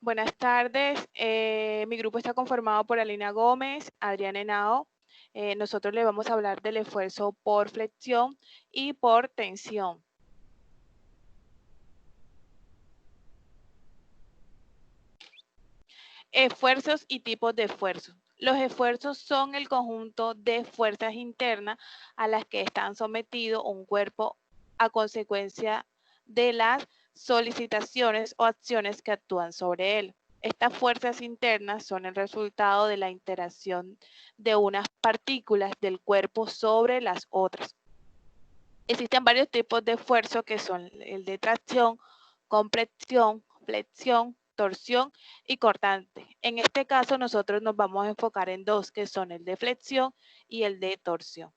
Buenas tardes. Mi grupo está conformado por Alina Gómez, Adrián Henao. Nosotros le vamos a hablar del esfuerzo por flexión y por tensión. Esfuerzos y tipos de esfuerzos. Los esfuerzos son el conjunto de fuerzas internas a las que están sometidos un cuerpo a consecuencia de las solicitaciones o acciones que actúan sobre él. Estas fuerzas internas son el resultado de la interacción de unas partículas del cuerpo sobre las otras. Existen varios tipos de esfuerzo que son el de tracción, compresión, flexión, torsión y cortante. En este caso nosotros nos vamos a enfocar en dos, que son el de flexión y el de torsión.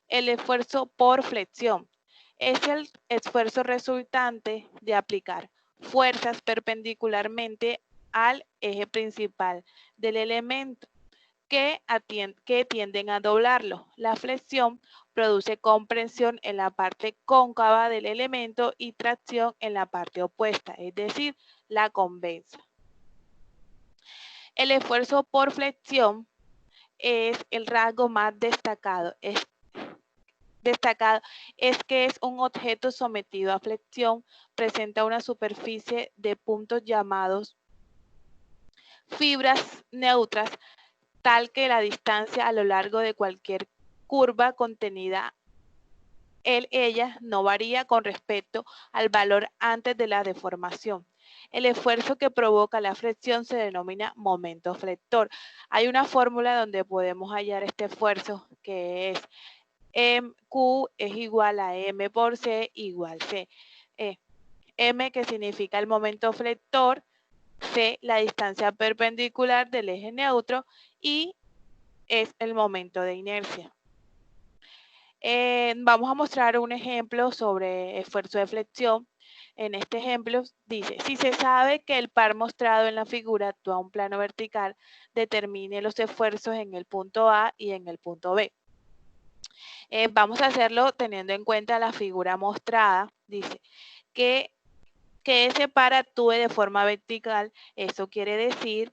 El esfuerzo por flexión es el esfuerzo resultante de aplicar fuerzas perpendicularmente al eje principal del elemento que tienden a doblarlo. La flexión produce comprensión en la parte cóncava del elemento y tracción en la parte opuesta, es decir, la convexa. El esfuerzo por flexión es el rasgo más destacado. Es que es un objeto sometido a flexión, presenta una superficie de puntos llamados fibras neutras, tal que la distancia a lo largo de cualquier curva contenida ella no varía con respecto al valor antes de la deformación. El esfuerzo que provoca la flexión se denomina momento flector. Hay una fórmula donde podemos hallar este esfuerzo que es Q es igual a M por C igual C. M que significa el momento flector, C la distancia perpendicular del eje neutro y es el momento de inercia. Vamos a mostrar un ejemplo sobre esfuerzo de flexión. En este ejemplo dice, si se sabe que el par mostrado en la figura actúa a un plano vertical, determine los esfuerzos en el punto A y en el punto B. Vamos a hacerlo teniendo en cuenta la figura mostrada. Dice que ese par actúe de forma vertical. Eso quiere decir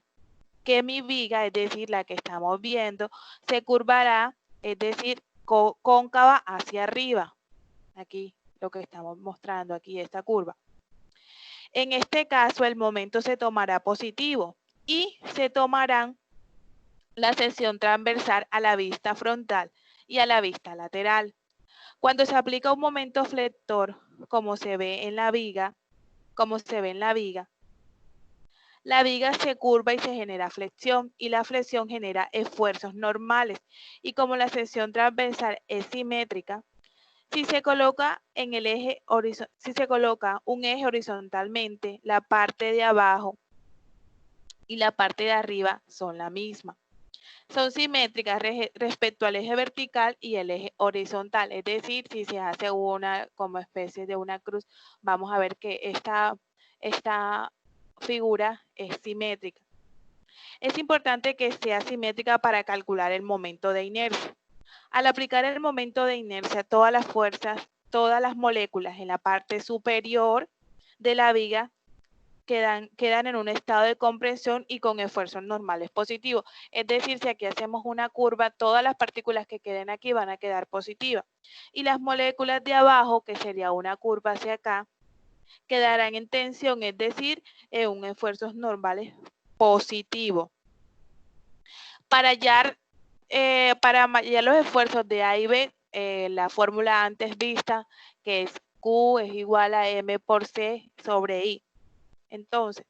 que mi viga, es decir, la que estamos viendo, se curvará, es decir, cóncava hacia arriba. Aquí, lo que estamos mostrando aquí, esta curva. En este caso, el momento se tomará positivo y se tomarán la sección transversal a la vista frontal y a la vista lateral. Cuando se aplica un momento flector, como se ve en la viga, la viga se curva y se genera flexión y la flexión genera esfuerzos normales. Y como la sección transversal es simétrica, si se coloca un eje horizontalmente, la parte de abajo y la parte de arriba son la misma. Son simétricas respecto al eje vertical y el eje horizontal. Es decir, si se hace una como especie de una cruz, vamos a ver que esta figura es simétrica. Es importante que sea simétrica para calcular el momento de inercia. Al aplicar el momento de inercia, todas las fuerzas, todas las moléculas en la parte superior de la viga quedan en un estado de compresión y con esfuerzos normales positivos. Es decir, si aquí hacemos una curva, todas las partículas que queden aquí van a quedar positivas. Y las moléculas de abajo, que sería una curva hacia acá, quedarán en tensión, es decir, en un esfuerzos normales positivo. Para hallar los esfuerzos de A y B, la fórmula antes vista, que es Q es igual a M por C sobre I. Entonces,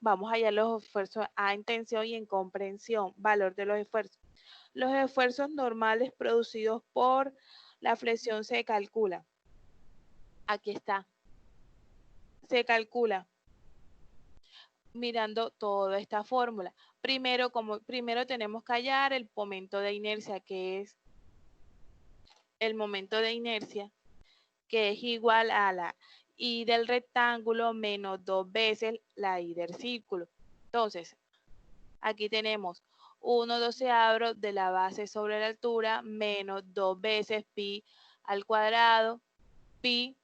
vamos a hallar los esfuerzos A en tensión y en comprensión, valor de los esfuerzos. Los esfuerzos normales producidos por la flexión se calcula. Aquí está. Se calcula mirando toda esta fórmula. Primero tenemos que hallar el momento de inercia, que es igual a la I del rectángulo menos 2 veces la I del círculo. Entonces, aquí tenemos 1/12 de la base sobre la altura menos 2 veces pi al cuadrado, pi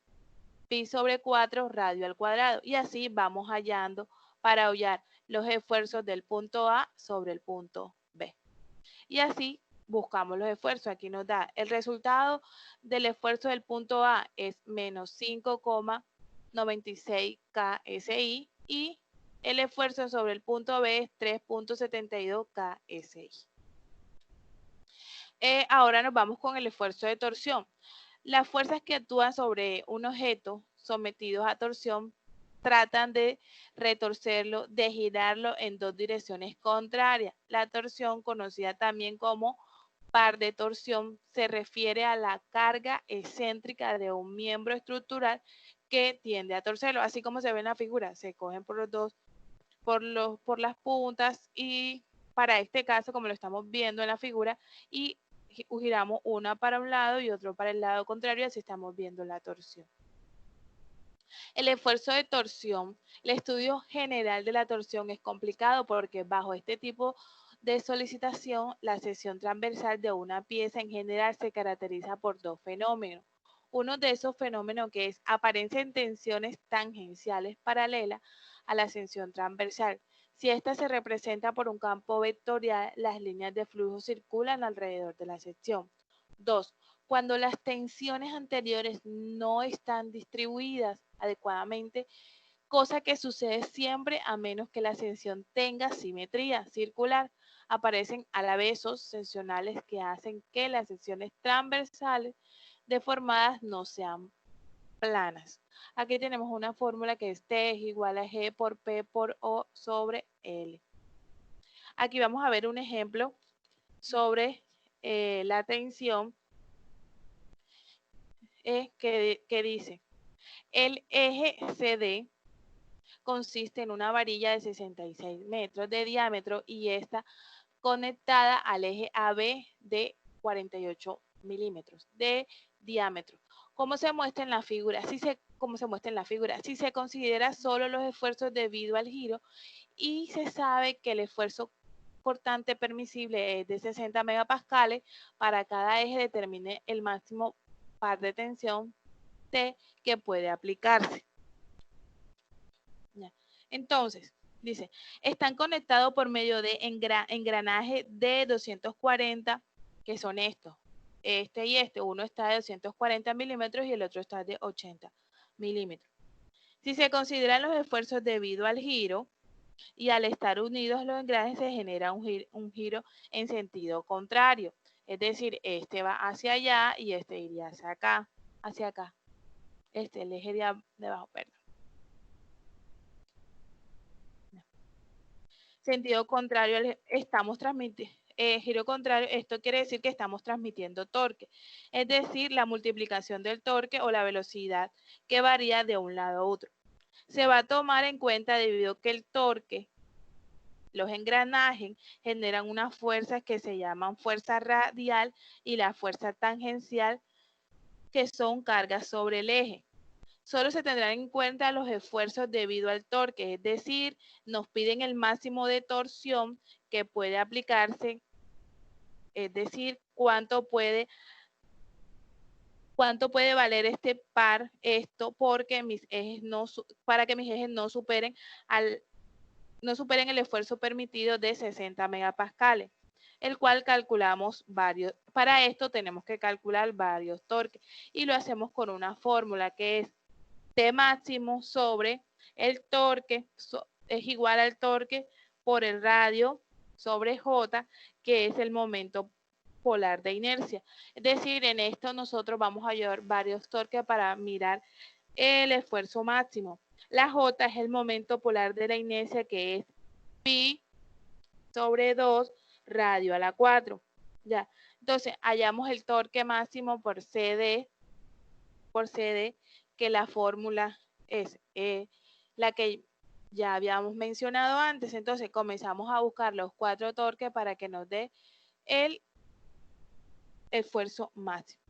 pi sobre 4 radio al cuadrado. Y así vamos hallando para hallar los esfuerzos del punto A sobre el punto B. Y así buscamos los esfuerzos. Aquí nos da el resultado del esfuerzo del punto A es menos 5,96 KSI y el esfuerzo sobre el punto B es 3,72 KSI. Ahora nos vamos con el esfuerzo de torsión. Las fuerzas que actúan sobre un objeto sometidos a torsión tratan de retorcerlo, de girarlo en dos direcciones contrarias. La torsión, conocida también como par de torsión, se refiere a la carga excéntrica de un miembro estructural que tiende a torcerlo, así como se ve en la figura. Se cogen por los dos, por las puntas y para este caso, como lo estamos viendo en la figura, y giramos una para un lado y otro para el lado contrario, así estamos viendo la torsión. El esfuerzo de torsión, el estudio general de la torsión es complicado porque bajo este tipo de solicitación, la sección transversal de una pieza en general se caracteriza por dos fenómenos. Uno de esos fenómenos que es aparecen tensiones tangenciales paralelas a la sección transversal. Si esta se representa por un campo vectorial, las líneas de flujo circulan alrededor de la sección. 2. Cuando las tensiones anteriores no están distribuidas adecuadamente, cosa que sucede siempre a menos que la sección tenga simetría circular. Aparecen a la vez seccionales que hacen que las secciones transversales deformadas no sean planas. Aquí tenemos una fórmula que es T es igual a G por P por O sobre L. Aquí vamos a ver un ejemplo sobre la tensión que dice, el eje CD consiste en una varilla de 66 metros de diámetro y está conectada al eje AB de 48 milímetros de diámetro. ¿Cómo se muestra en la figura? Como se muestra en la figura, si se considera solo los esfuerzos debido al giro y se sabe que el esfuerzo cortante permisible es de 60 megapascales, para cada eje determine el máximo par de tensión T que puede aplicarse. Entonces, dice, están conectados por medio de engranaje de 240, que son estos, este y este. Uno está de 240 milímetros y el otro está de 80 milímetros. Si se consideran los esfuerzos debido al giro y al estar unidos los engranajes se genera un giro en sentido contrario. Es decir, este va hacia allá y este iría hacia acá, hacia acá. El eje de abajo, perdón. Sentido contrario, estamos transmitiendo, giro contrario, esto quiere decir que estamos transmitiendo torque, es decir, la multiplicación del torque o la velocidad que varía de un lado a otro. Se va a tomar en cuenta debido a que el torque, los engranajes generan unas fuerzas que se llaman fuerza radial y la fuerza tangencial, que son cargas sobre el eje. Solo se tendrán en cuenta los esfuerzos debido al torque, es decir, nos piden el máximo de torsión que puede aplicarse, es decir, cuánto puede valer este par, esto, porque mis ejes para que mis ejes no superen el esfuerzo permitido de 60 megapascales, el cual calculamos varios. Para esto tenemos que calcular varios torques y lo hacemos con una fórmula que es T máximo sobre el torque es igual al torque por el radio sobre J, que es el momento polar de inercia. Es decir, en esto nosotros vamos a llevar varios torques para mirar el esfuerzo máximo. La J es el momento polar de la inercia, que es pi sobre 2 radio a la 4. Ya. Entonces, hallamos el torque máximo por CD, que la fórmula es la que ya habíamos mencionado antes. Entonces comenzamos a buscar los 4 torques para que nos dé el esfuerzo máximo.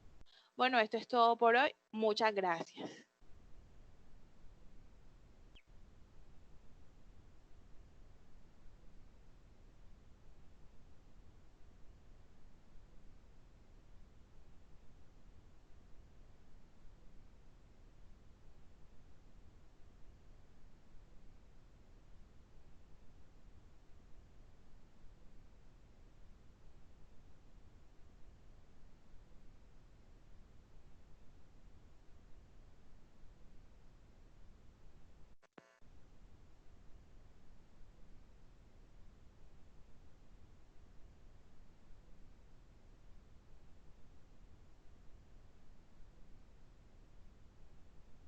Bueno, esto es todo por hoy. Muchas gracias.